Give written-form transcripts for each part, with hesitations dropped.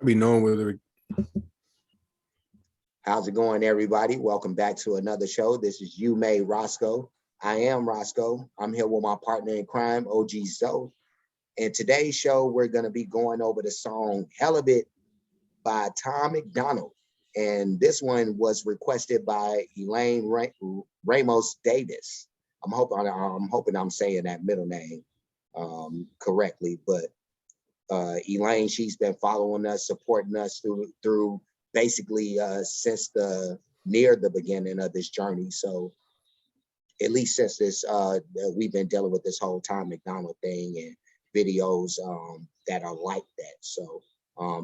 I be knowing whether. How's it going, everybody? Welcome back to another show. This is You May Roscoe. I am Roscoe. I'm here with my partner in crime, OG Zoe. In today's show, we're going to be going over the song Helluvit by Tom Macdonald. And this one was requested by Elaine Ramos Davis. I'm hoping I'm saying that middle name correctly, but Elaine, she's been following us, supporting us through basically since near the beginning of this journey. So at least since this we've been dealing with this whole Tom Macdonald thing and videos that are like that. So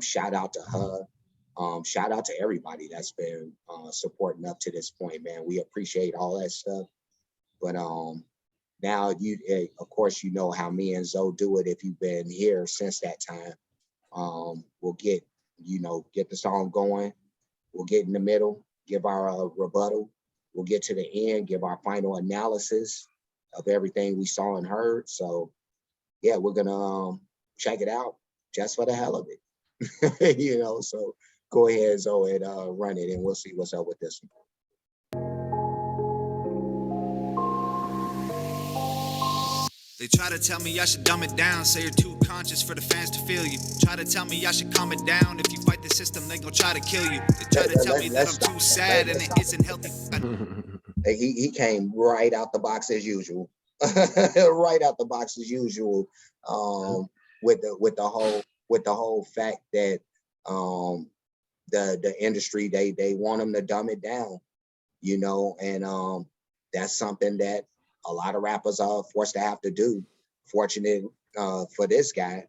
shout out to her. Shout out to everybody that's been supporting up to this point, man. We appreciate all that stuff. But now of course, you know how me and Zoe do it. If you've been here since that time, we'll get the song going. We'll get in the middle, give our rebuttal. We'll get to the end, give our final analysis of everything we saw and heard. So yeah, we're gonna check it out just for the hell of it. So go ahead, Zoe, and run it, and we'll see what's up with this one. They try to tell me I should dumb it down, say you're too conscious for the fans to feel you. Try to tell me I should calm it down, if you fight the system, they gon' try to kill you. They try to tell me that I'm too sad and it isn't healthy. He came right out the box as usual. Right out the box as usual, with the whole fact that the industry they want them to dumb it down, and that's something that a lot of rappers are forced to have to do. Fortunate for this guy,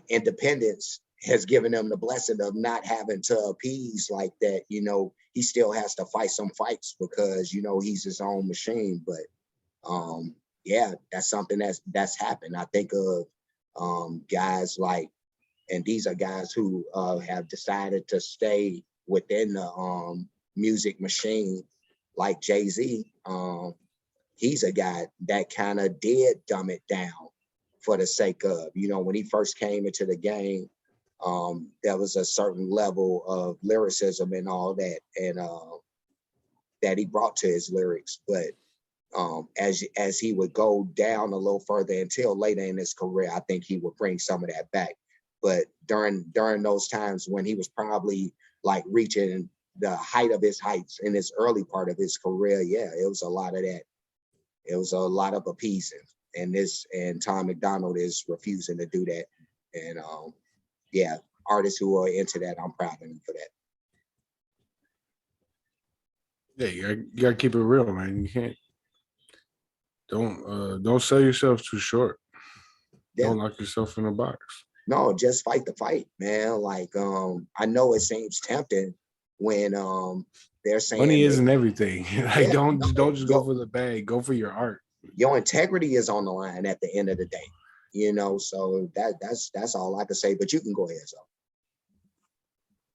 independence has given him the blessing of not having to appease like that. He still has to fight some fights because he's his own machine. But yeah, that's something that's happened. I think of guys like, and these are guys who have decided to stay within the music machine, like Jay-Z. He's a guy that kind of did dumb it down for the sake of, when he first came into the game, there was a certain level of lyricism and all that, and that he brought to his lyrics. But as he would go down a little further until later in his career, I think he would bring some of that back. But during those times when he was probably like reaching the height of his heights in his early part of his career, yeah, it was a lot of that. It was a lot of appeasing, and Tom Macdonald is refusing to do that. And yeah, artists who are into that, I'm proud of them for that. Yeah, you gotta keep it real, man. You can't. Don't sell yourself too short. Yeah. Don't lock yourself in a box. No, just fight the fight, man. Like I know it seems tempting when they're saying money isn't everything. Like don't just go for the bag. Go for your art. Your integrity is on the line at the end of the day. So that's all I can say. But you can go ahead, so.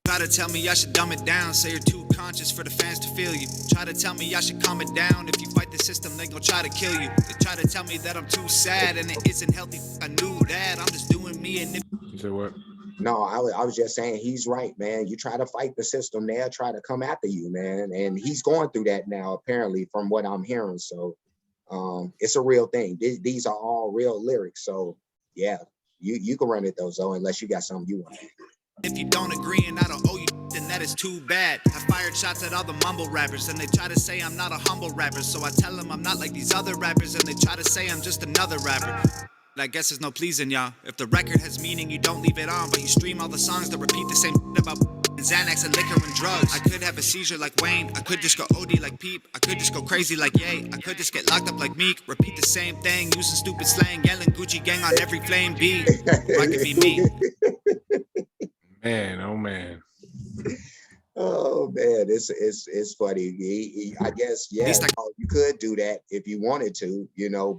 Try to tell me I should dumb it down, say you're too conscious for the fans to feel you. Try to tell me I should calm it down, if you fight the system, they gon' try to kill you. They try to tell me that I'm too sad and it isn't healthy. I knew that, I'm just doing me. And you said what? No, I was just saying he's right, man. You try to fight the system, they'll try to come after you, man. And he's going through that now, apparently, from what I'm hearing. So it's a real thing. These are all real lyrics. So yeah, you can run it though, Zoe, unless you got something you want to. If you don't agree and I don't owe you, then that is too bad. I fired shots at all the mumble rappers and they try to say I'm not a humble rapper. So I tell them I'm not like these other rappers and they try to say I'm just another rapper. I guess there's no pleasing y'all. If the record has meaning, you don't leave it on, but you stream all the songs that repeat the same about Xanax and liquor and drugs. I could have a seizure like Wayne. I could just go OD like Peep. I could just go crazy like Ye. I could just get locked up like Meek. Repeat the same thing, using stupid slang, yelling Gucci gang on every flame beat. I could be me. Man, oh man. Oh man, it's funny. I guess, yeah, you could do that if you wanted to,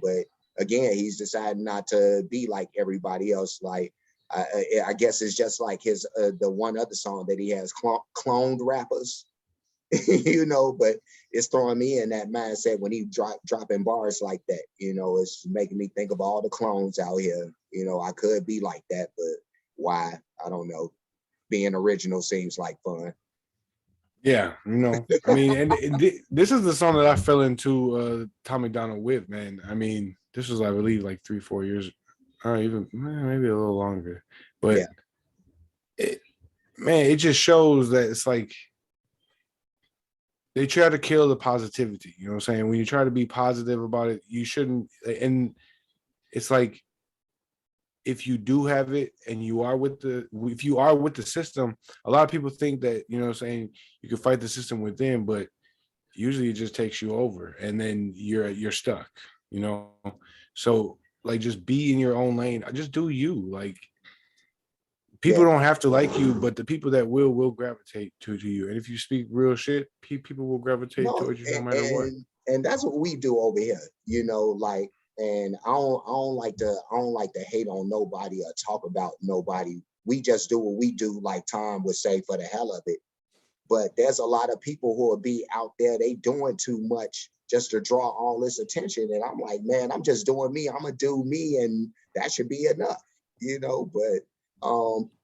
but again, he's decided not to be like everybody else. Like I guess it's just like his the one other song that he has, cloned rappers, but it's throwing me in that mindset when he dropping bars like that. It's making me think of all the clones out here. I could be like that, but why? I don't know. being original seems like fun. Yeah, I mean, this is the song that I fell into Tom Macdonald with, man. I mean, this was, I believe, like 3-4 years, or even maybe a little longer. But it just shows that it's like they try to kill the positivity. You know what I'm saying? When you try to be positive about it, you shouldn't. And it's like, if you do have it and if you are with the system, a lot of people think that, you know what I'm saying, you can fight the system within, but usually it just takes you over and then you're stuck, So like, just be in your own lane. Just do you. Like, people don't have to like you, but the people that will gravitate to you. And if you speak real shit, people will gravitate towards you no matter what. And that's what we do over here, like. And I don't like to hate on nobody or talk about nobody. We just do what we do, like Tom would say, for the hell of it. But there's a lot of people who will be out there, they doing too much just to draw all this attention. And I'm like, man, I'm just doing me. I'm gonna do me, and that should be enough, But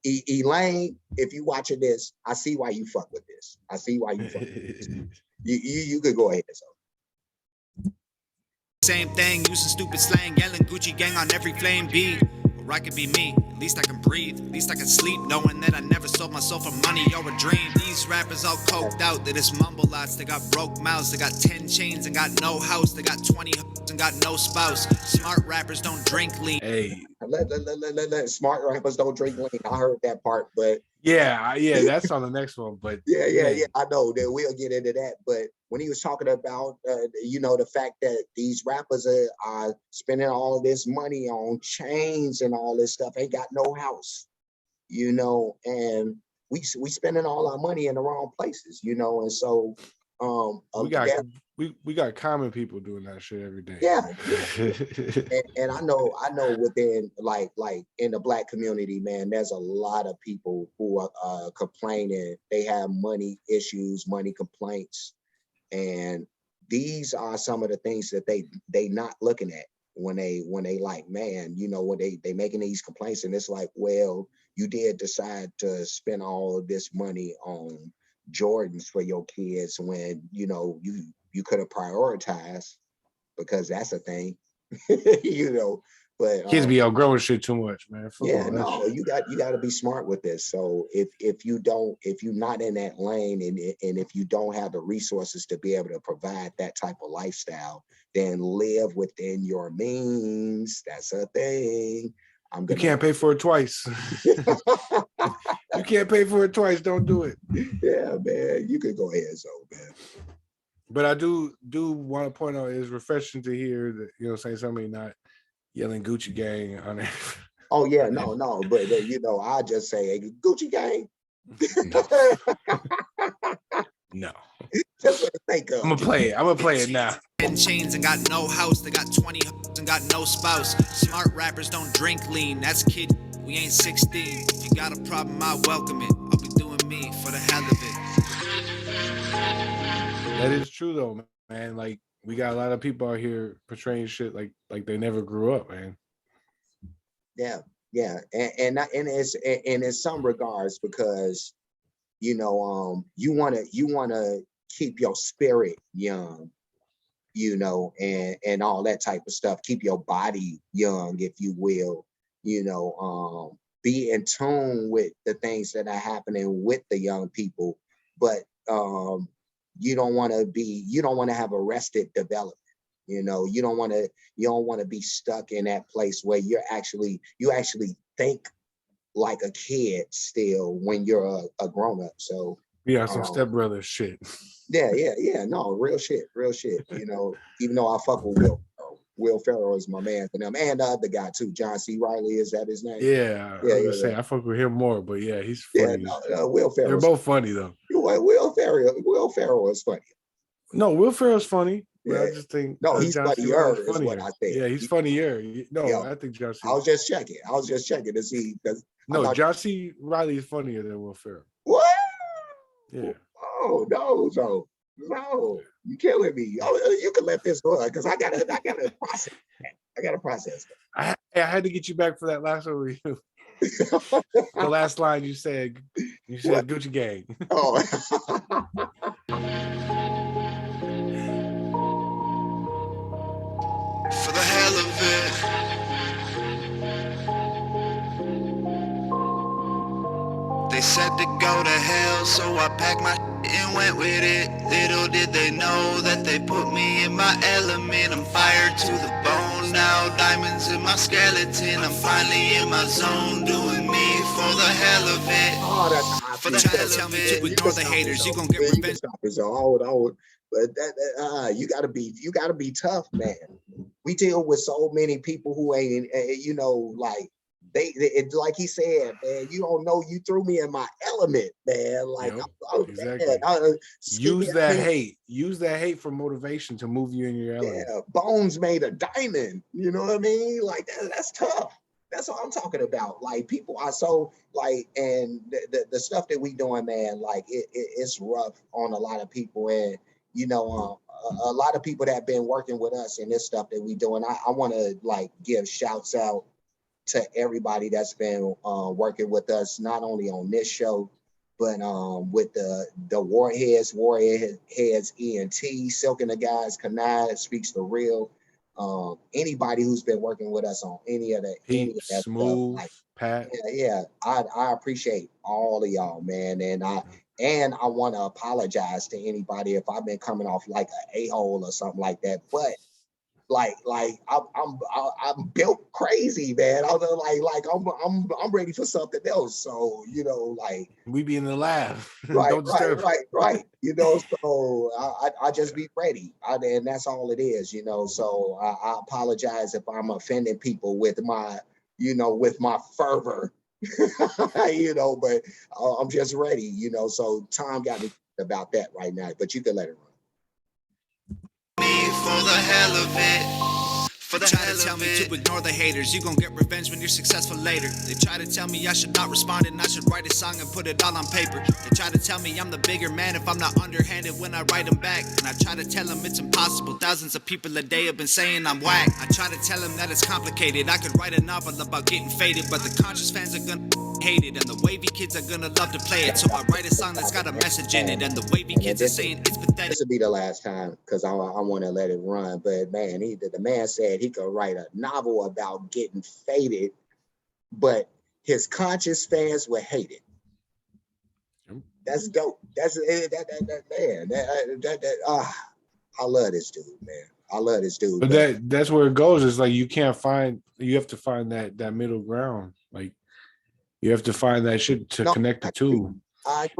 Elaine, if you watching this, I see why you fuck with this. I see why you fuck with this. You could go ahead. So. Same thing, using stupid slang, yelling Gucci gang on every flame beat. Or I could be me, at least I can breathe, at least I can sleep, knowing that I never sold my soul for money or a dream. These rappers all coked out, they just mumble lots, they got broke mouths, they got 10 chains and got no house, they got 20 and got no spouse. Smart rappers don't drink lean. Hey, let smart rappers don't drink lean. I heard that part, but yeah, that's on the next one. But yeah, I know that we'll get into that. But when he was talking about, the fact that these rappers are spending all of this money on chains and all this stuff, ain't got no house, and we spending all our money in the wrong places, and so we got common people doing that shit every day. Yeah. and I know within like in the Black community, man, there's a lot of people who are complaining. They have money issues, money complaints, and these are some of the things that they not looking at when they like, man, when they making these complaints, and it's like, well, you did decide to spend all of this money on Jordans for your kids when you could have prioritized, because that's a thing, but kids be outgrowing shit too much, man. You got to be smart with this. So if you're not in that lane, and if you don't have the resources to be able to provide that type of lifestyle, then live within your means. That's a thing. You can't pay for it twice. You can't pay for it twice. Don't do it. Yeah, man. You could go ahead, so man. But I do want to point out, it's refreshing to hear that, saying somebody not yelling Gucci gang on it. Oh yeah, no. But I just say, hey, Gucci gang. No. That's what I think of. I'm gonna play it now. 10 chains and got no house, they got 20 and got no spouse. Smart rappers don't drink lean, that's kid, we ain't 16. If you got a problem, I welcome it. I'll be doing me for the hell of it. That is true though, man. Like, we got a lot of people out here portraying shit like they never grew up, man. Yeah, and it's in some regards, because you want to keep your spirit young, and all that type of stuff. Keep your body young, if you will, be in tune with the things that are happening with the young people, but you don't want to have arrested development. You don't want to be stuck in that place where you actually think like a kid still when you're a grown up. So yeah, some stepbrother shit. Yeah. No, real shit. Even though I fuck with Will Ferrell is my man for them, and the other guy too, John C. Reilly, is that his name? Yeah, I was gonna say I fuck with him more, but yeah, he's funny. Yeah, Will Ferrell. They're both funny though. Will Ferrell is funny. No, Will Ferrell's funny. But Yeah. I just think he's John C. funnier, is what I think. Yeah, he's funnier. No, I think John C. I was just checking to see. No, John C. Reilly is funnier than Will Ferrell. What? Yeah. Oh no, you killing me. Oh, you can let this go, because I gotta process. I gotta process. I had to get you back for that last one review. The last line you said, You said Gucci Gang. Oh. For the hell of it. They said to go to hell, so I packed my and went with it. Little did they know that they put me in my element. I'm fired to the bone now, diamonds in my skeleton. I'm finally in my zone, doing me for the hell of it. Oh, that's For the hell of it. To ignore the haters, you gon' get revenge. But you gotta be tough, man. We deal with so many people who ain't, you know, like like he said, man, you don't know, you threw me in my element, man. Like, Yep, exactly. Use that hate for motivation to move you in your element. Yeah, bones made of diamond. You know what I mean? Like that's tough. That's what I'm talking about. Like people are so like, and the stuff that we doing, man, like it's rough on a lot of people, and you know, a lot of people that have been working with us and this stuff that we doing. I want to like give shouts out to everybody that's been working with us, not only on this show, but with the Warheads, ENT, Silk and the Guys, Kanai, Speaks the Real, anybody who's been working with us on any of that Smooth, stuff, like, Pat. Yeah, I appreciate all of y'all, man, and I want to apologize to anybody if I've been coming off like an a-hole or something like that, but like I'm built crazy, man. I'm ready for something else. So, you know, like we be in the lab. Right, Don't disturb. right. You know, so I just be ready. And that's all it is, you know. So I apologize if I'm offending people with my, you know, with my fervor, you know, but I'm just ready, you know. So Tom got me about that right now, but you can let it run. For the hell of it. For the hell of it. They try to tell me to ignore the haters. You gon' get revenge when you're successful later. They try to tell me I should not respond and I should write a song and put it all on paper. They try to tell me I'm the bigger man if I'm not underhanded when I write them back. And I try to tell them it's impossible. Thousands of people a day have been saying I'm whack. I try to tell them that it's complicated. I could write a novel about getting faded, but the conscious fans are gonna hate it, and the wavy kids are gonna love to play it. So I write a song that's got a message in it, and the wavy kids are saying it's pathetic. This will be the last time because I want to let it run. But man, the man said he could write a novel about getting faded, but his conscious fans would hate it. That's dope. That's man. I love this dude, man. I love this dude. But that's where it goes. It's like you have to find that middle ground. Like you have to find that shit to connect the two.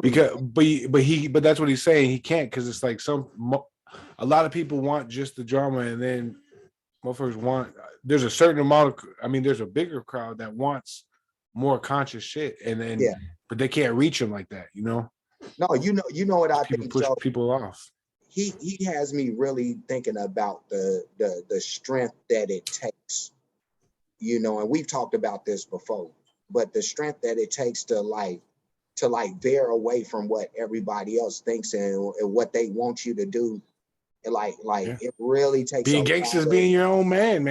Because but that's what he's saying. He can't, because it's like a lot of people want just the drama, and then motherfuckers want, there's a certain amount of, I mean, there's a bigger crowd that wants more conscious shit, and then but they can't reach them like that, you know. No, you know what I think. Push people off. He has me really thinking about the strength that it takes, you know, and we've talked about this before, but the strength that it takes to veer away from what everybody else thinks and what they want you to do. And it really takes being gangsters, being your own man,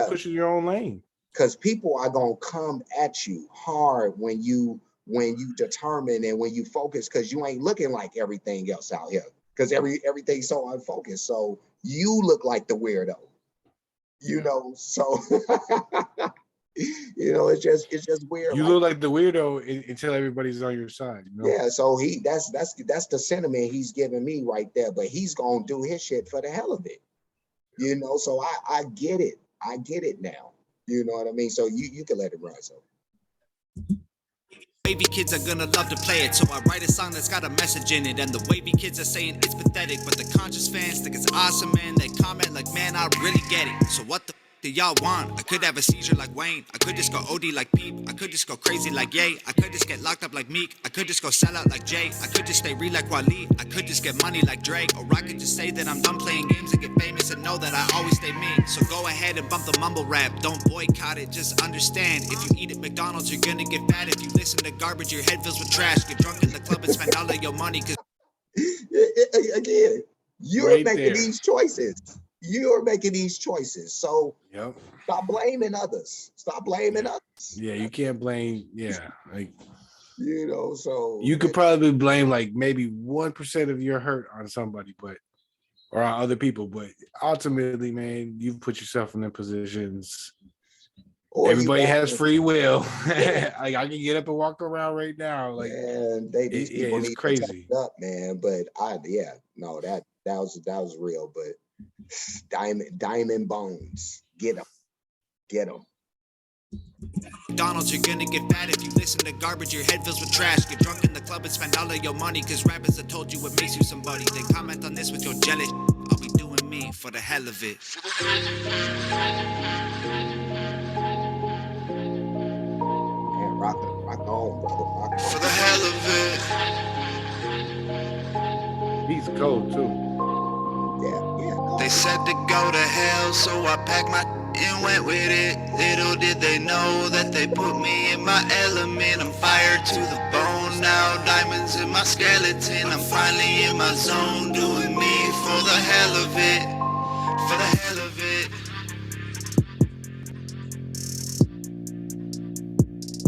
pushing your own lane. Because people are gonna come at you hard when you determine and when you focus, because you ain't looking like everything else out here. Because everything's so unfocused. So you look like the weirdo. You know, so you know, it's just weird. You look like the weirdo until everybody's on your side, you know? Yeah, so that's the sentiment he's giving me right there. But he's gonna do his shit for the hell of it. You know, so I get it. I get it now. You know what I mean? So you can let it run. So wavy kids are gonna love to play it, so I write a song that's got a message in it, and the wavy kids are saying it's pathetic, but the conscious fans think it's awesome, man. They comment like, man, I really get it. So what the do y'all want? I could have a seizure like Wayne. I could just go OD like Peep. I could just go crazy like Ye. I could just get locked up like Meek. I could just go sell out like Jay. I could just stay real like Wally. I could just get money like Drake. Or I could just say that I'm done playing games and get famous and know that I always stay me. So go ahead and bump the mumble rap. Don't boycott it, just understand. If you eat at McDonald's, you're gonna get fat. If you listen to garbage, your head fills with trash. Get drunk in the club and spend all of your money. Cause again, you're making these choices. You're making these choices. So stop blaming others. Stop blaming others. Yeah, you can't blame. Yeah, like You know, so You could probably blame like maybe 1% of your hurt on somebody, but or on other people. But ultimately, man, you've put yourself in them positions. or you Everybody has got free will. yeah, Like I can get up and walk around right now. Like man, these yeah, people it's need to toughen crazy. up, man. But yeah, no, that was real. But diamond bones, get them. McDonald's, you're gonna get fat if you listen to garbage. Your head fills with trash. Get drunk in the club and spend all of your money. Cause rappers have told you what makes you somebody. They comment on this with your jealous. I'll be doing me for the hell of it. Man, rock on, brother, rock For on. the hell of it. He's cold too. Yeah, no, They said to go to hell, so I packed my and went with it. Little did they know that they put me in my element. I'm fired to the bone now, diamonds in my skeleton. I'm finally in my zone, doing me for the hell of it. For the hell of it.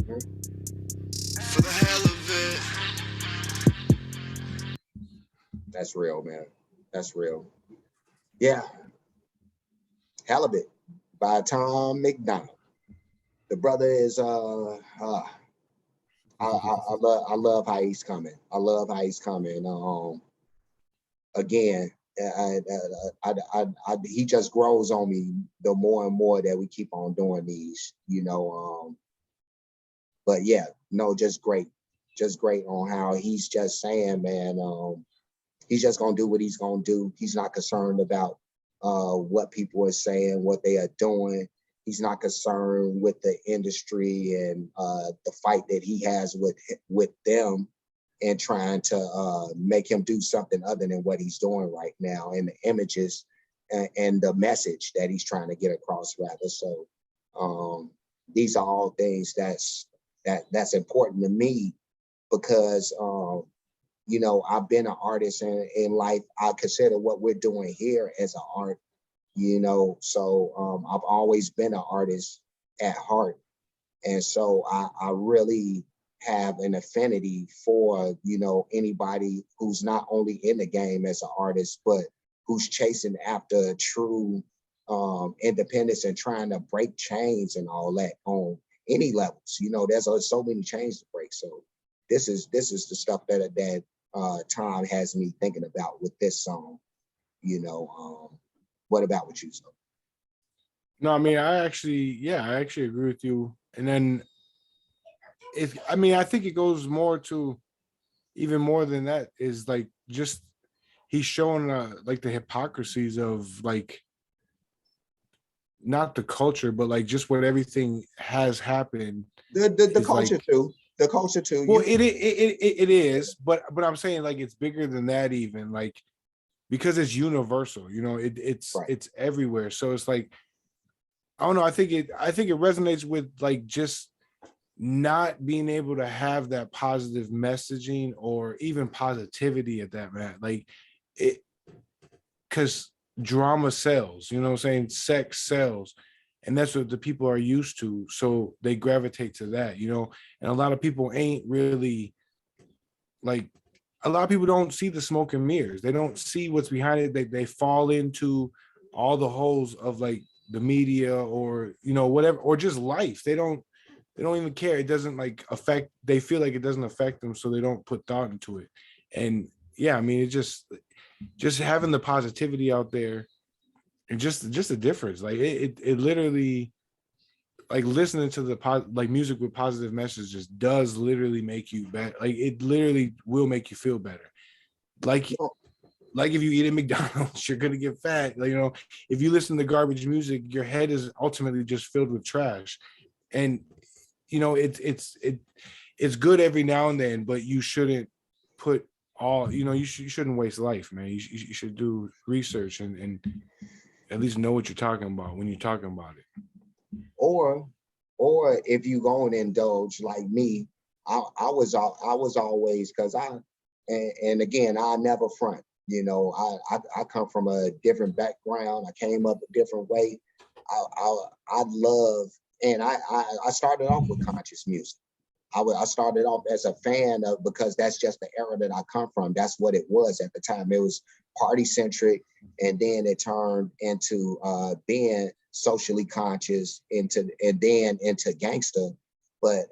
mhm, For the hell of it. that's real, man. That's real. Yeah, Helluvit by Tom Macdonald. The brother is I love how he's coming. I love how he's coming. Again, he just grows on me the more and more that we keep on doing these, you know. But yeah, no, just great on how he's just saying, man, he's just gonna do what he's gonna do. He's not concerned about what people are saying, what they are doing. He's not concerned with the industry and the fight that he has with them and trying to make him do something other than what he's doing right now and the images and the message that he's trying to get across rather. So these are all things that's important to me because you know, I've been an artist in life. I consider what we're doing here as an art, you know. So I've always been an artist at heart. And so I really have an affinity for, you know, anybody who's not only in the game as an artist, but who's chasing after true independence and trying to break chains and all that on any levels. You know, there's so many chains to break. So this is the stuff that Tom has me thinking about with this song. You know, what about with you, so? No, I mean, I actually agree with you. And then I think it goes more to even more than that is like just he's showing like the hypocrisies of like not the culture, but like just what everything has happened The is like culture too. The culture too. well, it is, but I'm saying like it's bigger than that even like because it's universal, you know, Right. it's everywhere. So it's like I don't know. I think it resonates with like just not being able to have that positive messaging or even positivity at that man. Like it because drama sells, you know what I'm saying? Sex sells. And that's what the people are used to. So they gravitate to that, you know. And a lot of people ain't really like a lot of people don't see the smoke and mirrors. They don't see what's behind it. They fall into all the holes of like the media or you know whatever or just life. They don't even care. It doesn't like affect. They feel like it doesn't affect them, so they don't put thought into it. And yeah, I mean, it just having the positivity out there and just a difference. Like it literally like listening to the like music with positive messages does literally make you better. Like it literally will make you feel better. Like No, like if you eat at McDonald's, you're gonna get fat. Like, you know, if you listen to garbage music, your head is ultimately just filled with trash. And you know, it's good every now and then, but you shouldn't put all, you know, you shouldn't waste life, man. You should do research and at least know what you're talking about when you're talking about it. or or if you go and indulge like me, I was always because and again I never front. You know, I come from a different background. I came up a different way. I love and I started off with conscious music. I started off as a fan of, because that's just the era that I come from. That's what it was at the time. It was party centric, and then it turned into being socially conscious, and then into gangster. But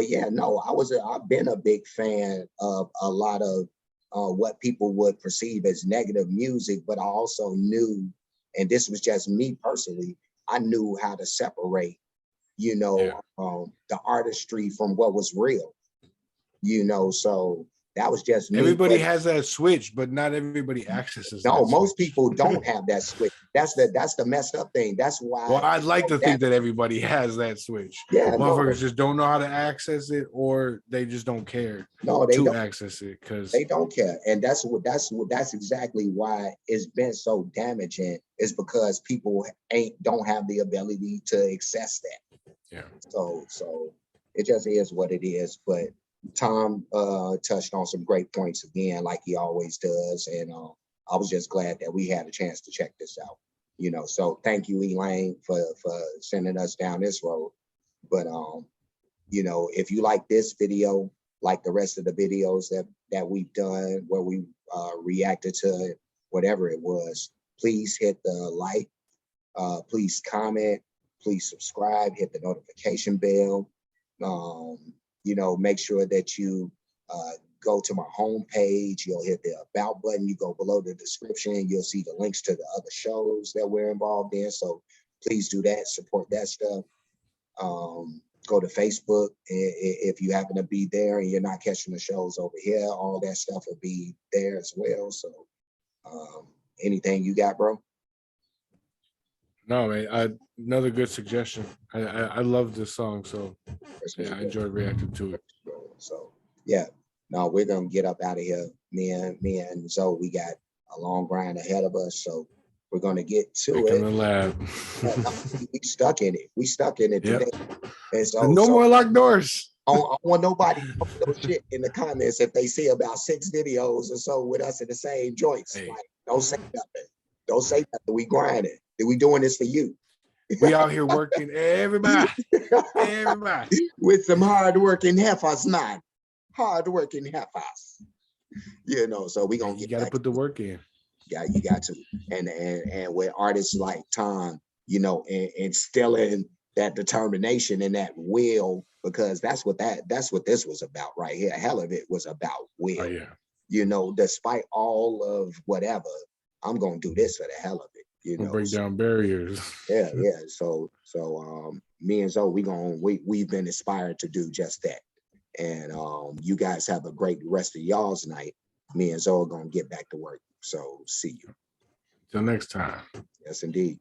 yeah, no, I've been a big fan of a lot of what people would perceive as negative music, but I also knew, and this was just me personally, I knew how to separate, you know, the artistry from what was real, you know. So that was just me. Everybody has that switch, but not everybody accesses No, that most switch. people don't have that switch. That's the messed up thing. That's why. Well, I'd like to think that everybody has that switch. Yeah, motherfuckers just don't know how to access it, or they just don't care to access it, because they don't care. And that's exactly why it's been so damaging, is because people don't have the ability to access that. Yeah. So it just is what it is. But Tom touched on some great points again, like he always does. And I was just glad that we had a chance to check this out. You know, so thank you, Elaine, for sending us down this road. But you know, if you like this video, like the rest of the videos that we've done where we reacted to whatever it was, please hit the like, please comment, please subscribe, hit the notification bell. You know, make sure that you go to my homepage. You'll hit the about button. You go below the description. You'll see the links to the other shows that we're involved in. So please do that. Support that stuff. Go to Facebook if you happen to be there and you're not catching the shows over here. All that stuff will be there as well. So anything you got, bro? No, man. Another good suggestion. I love this song, so yeah, I enjoyed reacting to it. So yeah, no, we're gonna get up out of here. Me and Zoe, we got a long grind ahead of us, so we're gonna get to Back it. in the lab. We stuck in it. We stuck in it today. And so no more locked doors. I don't want nobody to put no shit in the comments if they see about 6 videos or so with us in the same joints. Hey. Like, don't say nothing. Don't say nothing. We grinding. We doing this for you. We out here working, everybody. With some hard-working heifers, man. Hard-working heifers. You know, so we gonna get. You gotta put the work in. Yeah, you got to. And with artists like Tom, you know, instilling that determination and that will, because that's what this was about right here. Helluvit was about will. Oh, yeah. You know, despite all of whatever, I'm gonna do this for the hell of it. You know, break down barriers. Yeah. So me and Zoe, we've been inspired to do just that. And you guys have a great rest of y'all's night. Me and Zoe are gonna get back to work. So see you. Till next time. Yes, indeed.